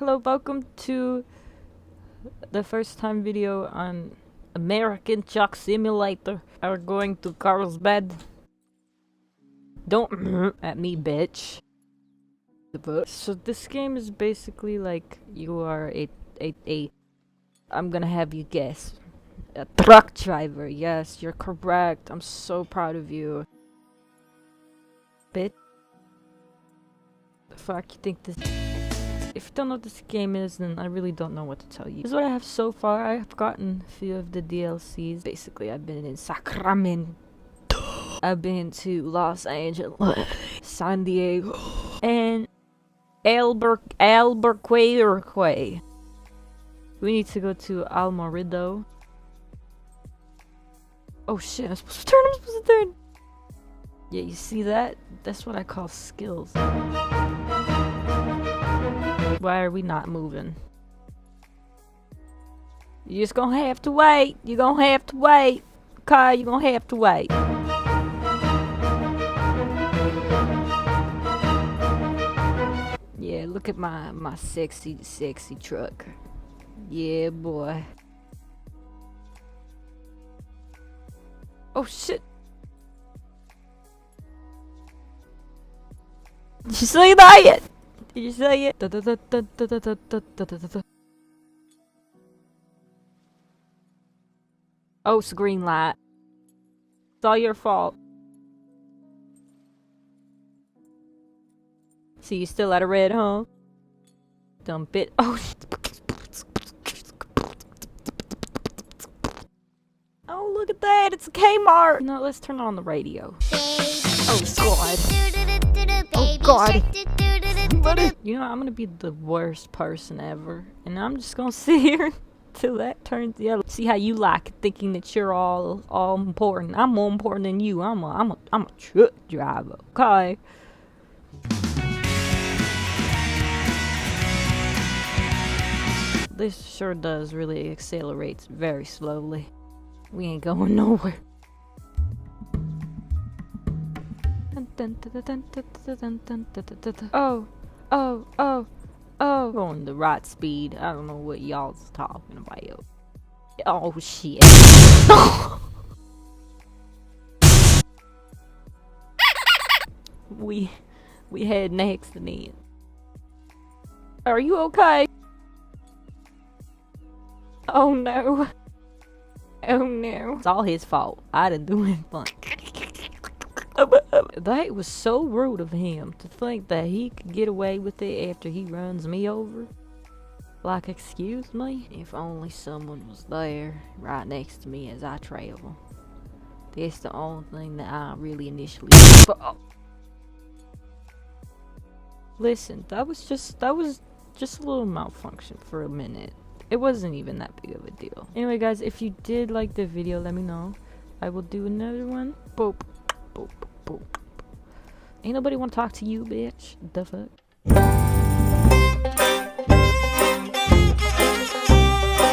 Hello, welcome to the first time video on American Truck Simulator. We're going to Carlsbad. Don't at me, bitch. So this game is basically like you are I'm gonna have you guess. A truck driver. Yes, you're correct. I'm so proud of you. Bitch. The fuck you think this? If you don't know what this game is, then I really don't know what to tell you. This is what I have so far. I have gotten a few of the DLCs. Basically, I've been in Sacramento. I've been to Los Angeles, San Diego, and Albuquerque. We need to go to Almorido. Oh shit, I'm supposed to turn. Yeah, you see that? That's what I call skills. Why are we not moving? You're just gonna have to wait. You're gonna have to wait. Okay, you're gonna have to wait. Yeah, look at my sexy truck. Yeah, boy. Oh shit. Did you see that? Did you see it? Oh, it's a green light. It's all your fault. See, you still at a red, huh? Dumb bit. Oh, oh, look at that. It's a Kmart. No, let's turn on the radio. Oh, God. Oh, God. You know, I'm gonna be the worst person ever, and I'm just gonna sit here till that turns yellow. See how you like it, thinking that you're all important. I'm more important than you. I'm a truck driver. Okay. This sure does really accelerates very slowly. We ain't going nowhere. Oh. Going the right speed. I don't know what y'all's talking about. Oh, shit. We had an accident. Are you okay? Oh, no. Oh, no. It's all his fault. I didn't do anything. That was so rude of him to think that he could get away with it after he runs me over. Like, excuse me? If only someone was there right next to me as I travel. That's the only thing that I really initially Listen, that was just a little malfunction for a minute. It wasn't even that big of a deal. Anyway, guys, if you did like the video, let me know. I will do another one. Boop. Boop. Boop. Ain't nobody want to talk to you, bitch. The fuck?